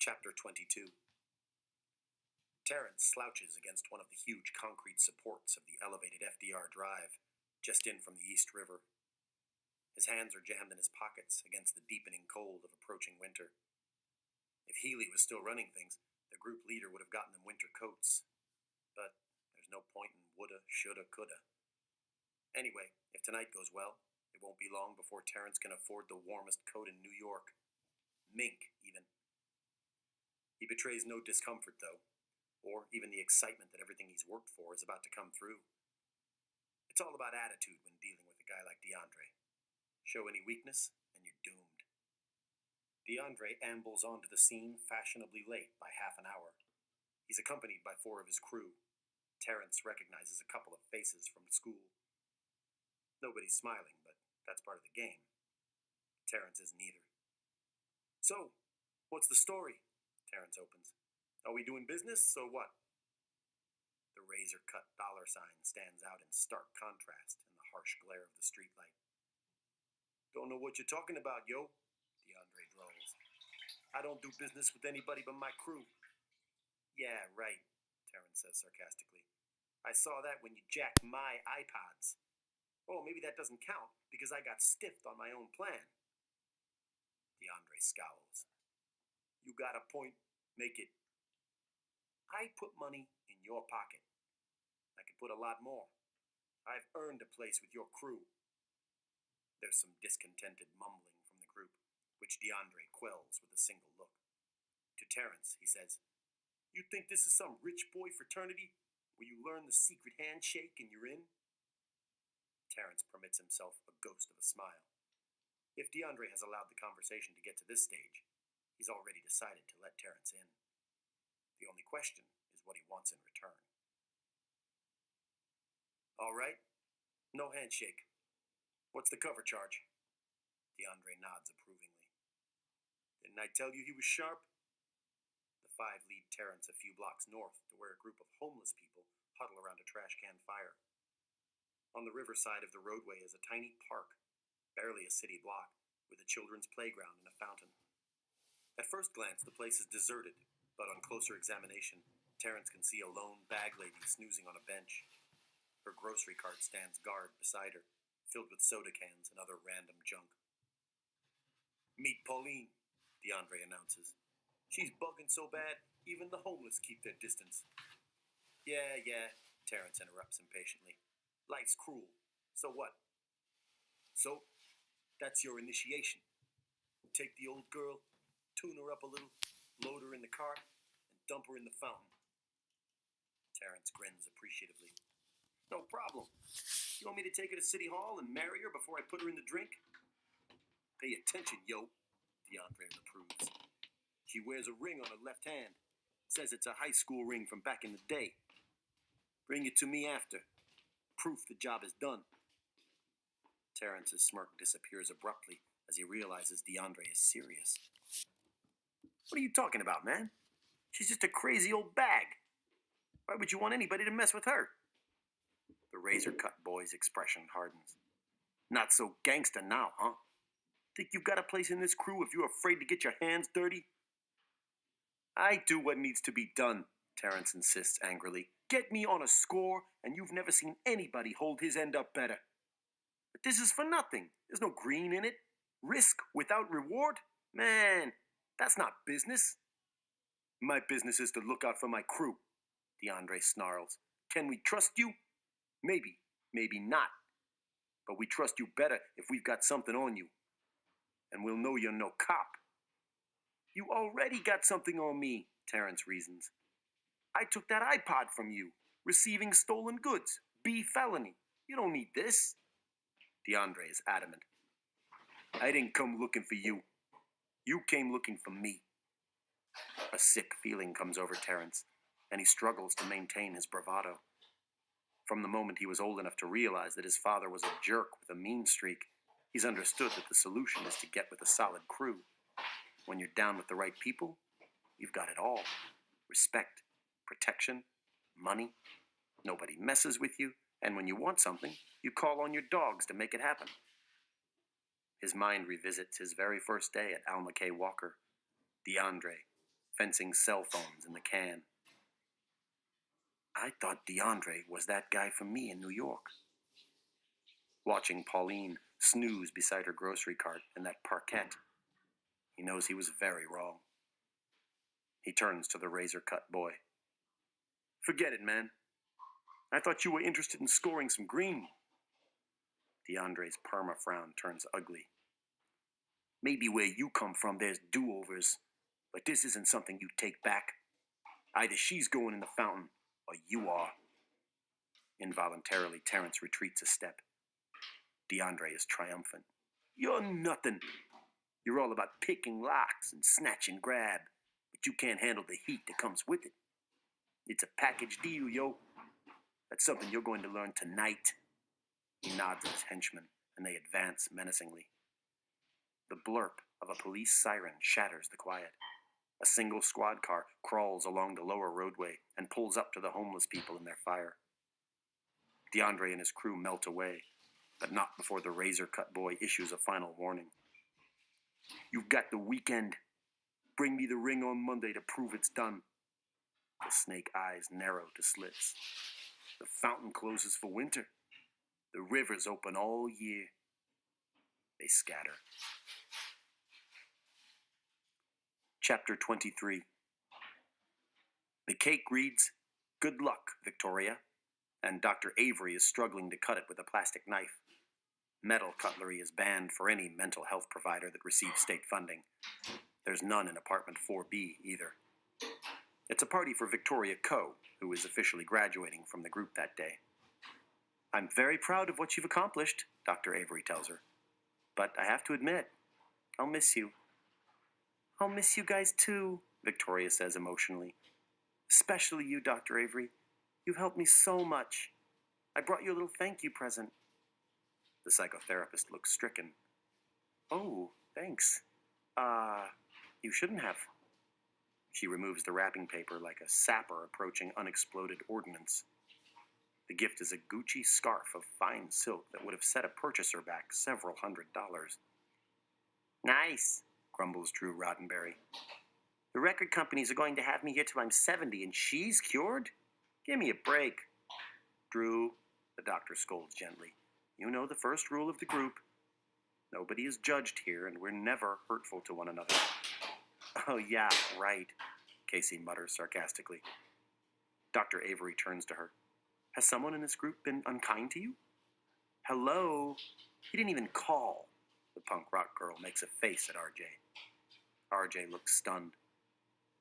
Chapter 22. Terrence slouches against one of the huge concrete supports of the elevated FDR drive, just in from the East River. His hands are jammed in his pockets against the deepening cold of approaching winter. If Healy was still running things, the group leader would have gotten them winter coats. But there's no point in woulda, shoulda, coulda. Anyway, if tonight goes well, it won't be long before Terrence can afford the warmest coat in New York. Mink, even. He betrays no discomfort, though, or even the excitement that everything he's worked for is about to come through. It's all about attitude when dealing with a guy like DeAndre. Show any weakness, and you're doomed. DeAndre ambles onto the scene fashionably late by half an hour. He's accompanied by 4 of his crew. Terrence recognizes a couple of faces from school. Nobody's smiling, but that's part of the game. Terrence isn't either. So, what's the story? Terrence opens. Are we doing business, or what? The razor-cut $ sign stands out in stark contrast in the harsh glare of the streetlight. Don't know what you're talking about, yo, DeAndre drawls. I don't do business with anybody but my crew. Yeah, right, Terrence says sarcastically. I saw that when you jacked my iPods. Oh, maybe that doesn't count, because I got stiffed on my own plan. DeAndre scowls. You got a point, make it. I put money in your pocket. I could put a lot more. I've earned a place with your crew. There's some discontented mumbling from the group, which DeAndre quells with a single look. To Terrence, he says, You think this is some rich boy fraternity where you learn the secret handshake and you're in? Terrence permits himself a ghost of a smile. If DeAndre has allowed the conversation to get to this stage, he's already decided to let Terrence in. The only question is what he wants in return. All right, no handshake. What's the cover charge? DeAndre nods approvingly. Didn't I tell you he was sharp? The 5 lead Terrence a few blocks north to where a group of homeless people huddle around a trash can fire. On the riverside of the roadway is a tiny park, barely a city block, with a children's playground and a fountain. At first glance, the place is deserted, but on closer examination, Terrence can see a lone bag lady snoozing on a bench. Her grocery cart stands guard beside her, filled with soda cans and other random junk. Meet Pauline, DeAndre announces. She's bugging so bad, even the homeless keep their distance. Yeah, Terrence interrupts impatiently. Life's cruel. So what? So, that's your initiation. Take the old girl, tune her up a little, load her in the cart, and dump her in the fountain. Terrence grins appreciatively. No problem. You want me to take her to City Hall and marry her before I put her in the drink? Pay attention, yo, DeAndre reproves. She wears a ring on her left hand. Says it's a high school ring from back in the day. Bring it to me after. Proof the job is done. Terrence's smirk disappears abruptly as he realizes DeAndre is serious. What are you talking about, man? She's just a crazy old bag. Why would you want anybody to mess with her? The razor-cut boy's expression hardens. Not so gangsta now, huh? Think you've got a place in this crew if you're afraid to get your hands dirty? I do what needs to be done, Terrence insists angrily. Get me on a score, and you've never seen anybody hold his end up better. But this is for nothing. There's no green in it. Risk without reward? Man, that's not business. My business is to look out for my crew, DeAndre snarls. Can we trust you? Maybe, maybe not. But we trust you better if we've got something on you. And we'll know you're no cop. You already got something on me, Terrence reasons. I took that iPod from you. Receiving stolen goods. B felony. You don't need this. DeAndre is adamant. I didn't come looking for you. You came looking for me. A sick feeling comes over Terrence, and he struggles to maintain his bravado. From the moment he was old enough to realize that his father was a jerk with a mean streak, he's understood that the solution is to get with a solid crew. When you're down with the right people, you've got it all. Respect, protection, money. Nobody messes with you, and when you want something, you call on your dogs to make it happen. His mind revisits his very first day at Alma K. Walker. DeAndre, fencing cell phones in the can. I thought DeAndre was that guy from me in New York. Watching Pauline snooze beside her grocery cart in that parquet, he knows he was very wrong. He turns to the razor-cut boy. Forget it, man. I thought you were interested in scoring some green. DeAndre's perma-frown turns ugly. Maybe where you come from there's do-overs, but this isn't something you take back. Either she's going in the fountain, or you are. Involuntarily, Terrence retreats a step. DeAndre is triumphant. You're nothing. You're all about picking locks and snatch and grab, but you can't handle the heat that comes with it. It's a package deal, yo. That's something you're going to learn tonight. He nods at his henchmen, and they advance menacingly. The blurp of a police siren shatters the quiet. A single squad car crawls along the lower roadway and pulls up to the homeless people in their fire. DeAndre and his crew melt away, but not before the razor-cut boy issues a final warning. You've got the weekend. Bring me the ring on Monday to prove it's done. The snake eyes narrow to slits. The fountain closes for winter. The river's open all year. They scatter. Chapter 23. The cake reads, "Good luck, Victoria," and Dr. Avery is struggling to cut it with a plastic knife. Metal cutlery is banned for any mental health provider that receives state funding. There's none in apartment 4B either. It's a party for Victoria Coe, who is officially graduating from the group that day. I'm very proud of what you've accomplished, Dr. Avery tells her. But I have to admit, I'll miss you. I'll miss you guys too, Victoria says emotionally. Especially you, Dr. Avery. You've helped me so much. I brought you a little thank you present. The psychotherapist looks stricken. Oh, thanks. You shouldn't have. She removes the wrapping paper like a sapper approaching unexploded ordnance. The gift is a Gucci scarf of fine silk that would have set a purchaser back several $100s. Nice, grumbles Drew Roddenberry. The record companies are going to have me here till I'm 70 and she's cured? Give me a break. Drew, the doctor scolds gently. You know the first rule of the group. Nobody is judged here, and we're never hurtful to one another. Oh, yeah, right, Casey mutters sarcastically. Dr. Avery turns to her. Has someone in this group been unkind to you? Hello? He didn't even call. The punk rock girl makes a face at RJ. RJ looks stunned.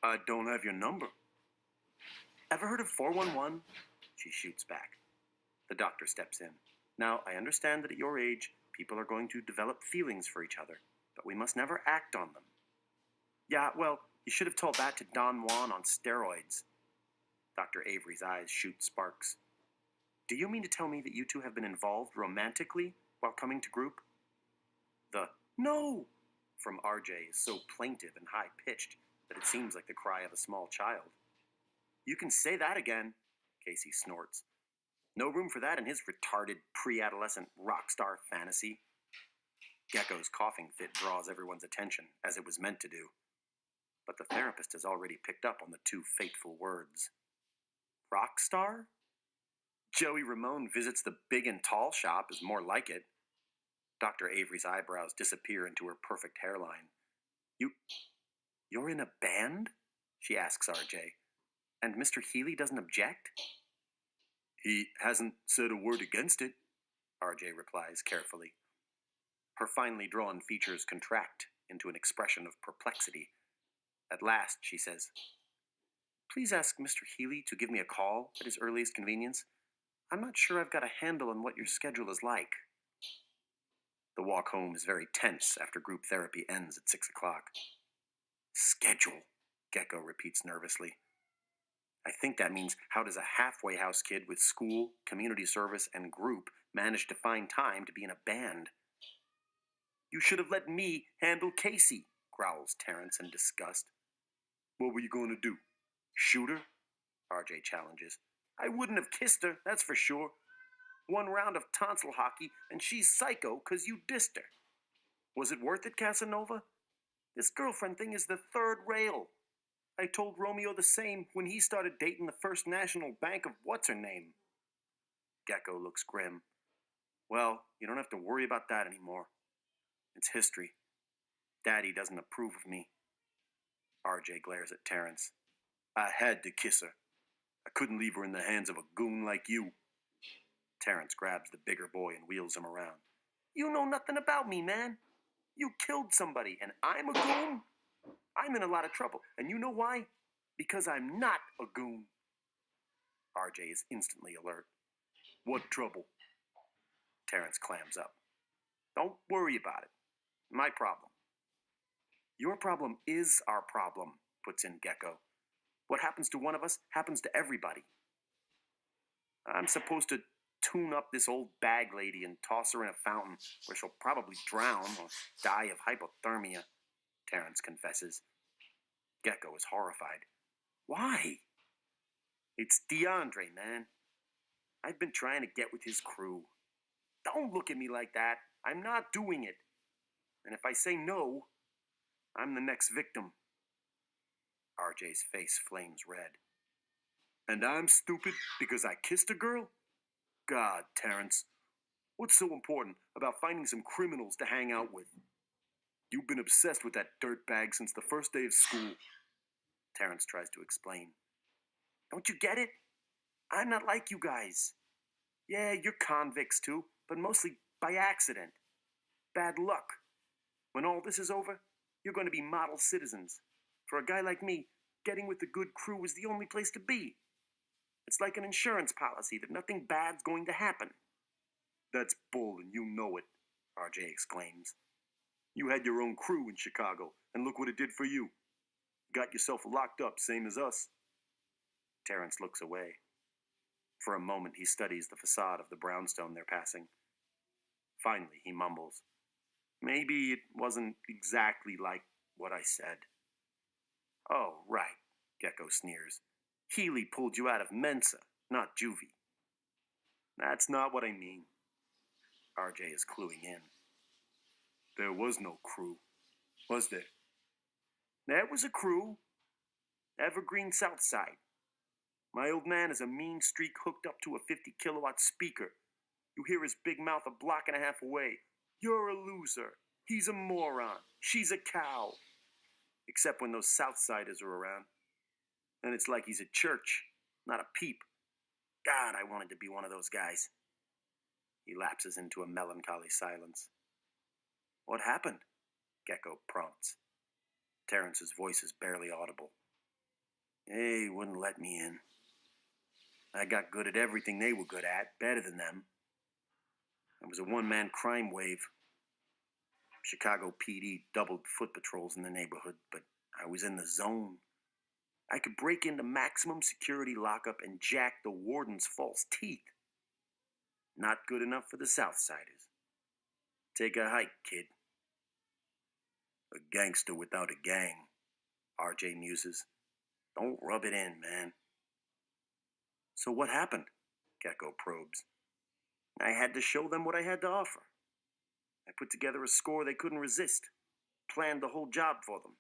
I don't have your number. Ever heard of 411? She shoots back. The doctor steps in. Now, I understand that at your age, people are going to develop feelings for each other, but we must never act on them. Yeah, well, you should have told that to Don Juan on steroids. Dr. Avery's eyes shoot sparks. Do you mean to tell me that you two have been involved romantically while coming to group? The no from RJ is so plaintive and high-pitched that it seems like the cry of a small child. You can say that again, Casey snorts. No room for that in his retarded pre-adolescent rock star fantasy. Gecko's coughing fit draws everyone's attention, as it was meant to do. But the therapist has already picked up on the two fateful words. Rock star? Joey Ramone visits the big and tall shop is more like it. Dr. Avery's eyebrows disappear into her perfect hairline. You're in a band? She asks RJ. And Mr. Healy doesn't object? He hasn't said a word against it, RJ replies carefully. Her finely drawn features contract into an expression of perplexity. At last, she says, Please ask Mr. Healy to give me a call at his earliest convenience. I'm not sure I've got a handle on what your schedule is like. The walk home is very tense after group therapy ends at 6 o'clock. Schedule, Gecko repeats nervously. I think that means how does a halfway house kid with school, community service, and group manage to find time to be in a band? You should have let me handle Casey, growls Terrence in disgust. What were you going to do? Shoot her? RJ challenges. I wouldn't have kissed her, that's for sure. One round of tonsil hockey, and she's psycho 'cause you dissed her. Was it worth it, Casanova? This girlfriend thing is the third rail. I told Romeo the same when he started dating the First National Bank of what's-her-name. Gecko looks grim. Well, you don't have to worry about that anymore. It's history. Daddy doesn't approve of me. RJ glares at Terrence. I had to kiss her. I couldn't leave her in the hands of a goon like you. Terrence grabs the bigger boy and wheels him around. You know nothing about me, man. You killed somebody, and I'm a goon? I'm in a lot of trouble, and you know why? Because I'm not a goon. RJ is instantly alert. What trouble? Terrence clams up. Don't worry about it. My problem. Your problem is our problem, puts in Gecko. What happens to one of us happens to everybody. I'm supposed to tune up this old bag lady and toss her in a fountain where she'll probably drown or die of hypothermia, Terrence confesses. Gecko is horrified. Why? It's DeAndre, man. I've been trying to get with his crew. Don't look at me like that. I'm not doing it. And if I say no, I'm the next victim. RJ's face flames red. And I'm stupid because I kissed a girl? God, Terrence, what's so important about finding some criminals to hang out with? You've been obsessed with that dirtbag since the first day of school. Terrence tries to explain. Don't you get it? I'm not like you guys. Yeah, you're convicts too, but mostly by accident. Bad luck. When all this is over, you're going to be model citizens. For a guy like me, getting with the good crew is the only place to be. It's like an insurance policy that nothing bad's going to happen. That's bull, and you know it, RJ exclaims. You had your own crew in Chicago, and look what it did for you. Got yourself locked up, same as us. Terrence looks away. For a moment, he studies the facade of the brownstone they're passing. Finally, he mumbles. Maybe it wasn't exactly like what I said. Oh, right, Gecko sneers. Healy pulled you out of Mensa, not Juvie. That's not what I mean. RJ is cluing in. There was no crew, was there? There was a crew. Evergreen Southside. My old man is a mean streak hooked up to a 50-kilowatt speaker. You hear his big mouth a block and a half away. You're a loser. He's a moron. She's a cow. Except when those Southsiders are around. And it's like he's at church, not a peep. God, I wanted to be one of those guys. He lapses into a melancholy silence. What happened? Gecko prompts. Terrence's voice is barely audible. They wouldn't let me in. I got good at everything they were good at, better than them. I was a one-man crime wave. Chicago PD doubled foot patrols in the neighborhood, but I was in the zone. I could break into maximum security lockup and jack the warden's false teeth. Not good enough for the Southsiders. Take a hike, kid. A gangster without a gang, RJ muses. Don't rub it in, man. So what happened? Gecko probes. I had to show them what I had to offer. I put together a score they couldn't resist. Planned the whole job for them.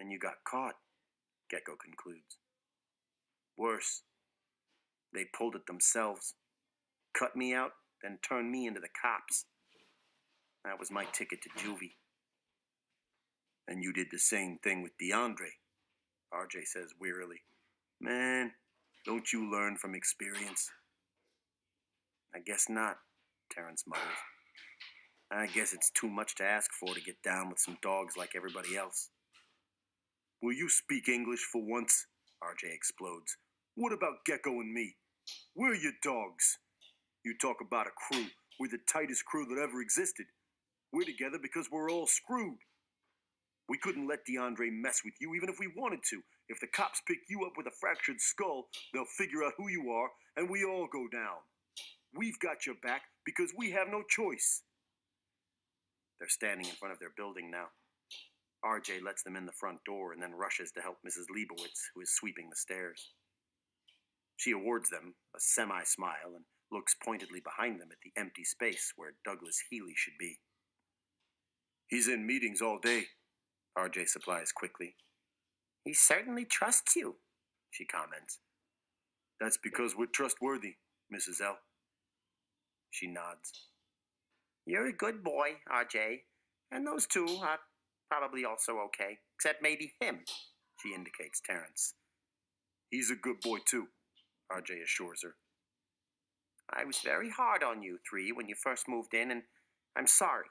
And you got caught, Gecko concludes. Worse. They pulled it themselves. Cut me out, then turned me into the cops. That was my ticket to juvie. And you did the same thing with DeAndre, RJ says wearily. Man, don't you learn from experience? I guess not, Terrence mutters. I guess it's too much to ask for to get down with some dogs like everybody else. Will you speak English for once? RJ explodes. What about Gecko and me? We're your dogs. You talk about a crew. We're the tightest crew that ever existed. We're together because we're all screwed. We couldn't let DeAndre mess with you even if we wanted to. If the cops pick you up with a fractured skull, they'll figure out who you are, and we all go down. We've got your back because we have no choice. They're standing in front of their building now. RJ lets them in the front door and then rushes to help Mrs. Leibowitz, who is sweeping the stairs. She awards them a semi-smile and looks pointedly behind them at the empty space where Douglas Healy should be. He's in meetings all day, RJ supplies quickly. He certainly trusts you, she comments. That's because we're trustworthy, Mrs. L. She nods. You're a good boy, RJ, and those two are probably also okay, except maybe him, she indicates Terrence. He's a good boy, too, RJ assures her. I was very hard on you three when you first moved in, and I'm sorry.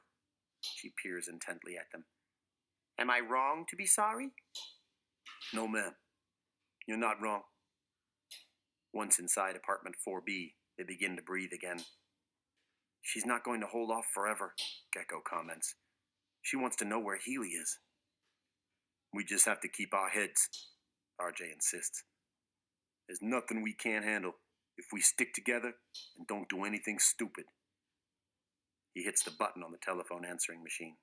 She peers intently at them. Am I wrong to be sorry? No, ma'am. You're not wrong. Once inside apartment 4B, they begin to breathe again. She's not going to hold off forever, Gecko comments. She wants to know where Healy is. We just have to keep our heads, RJ insists. There's nothing we can't handle if we stick together and don't do anything stupid. He hits the button on the telephone answering machine.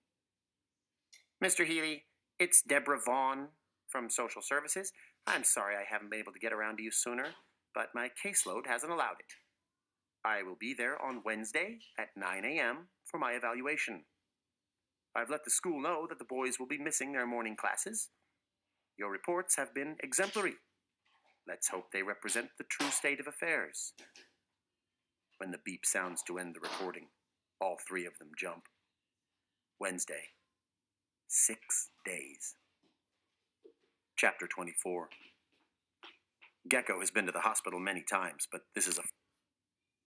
Mr. Healy, it's Deborah Vaughn from Social Services. I'm sorry I haven't been able to get around to you sooner, but my caseload hasn't allowed it. I will be there on Wednesday at 9 a.m. for my evaluation. I've let the school know that the boys will be missing their morning classes. Your reports have been exemplary. Let's hope they represent the true state of affairs. When the beep sounds to end the recording, all three of them jump. Wednesday. 6 days. Chapter 24. Gecko has been to the hospital many times, but this is a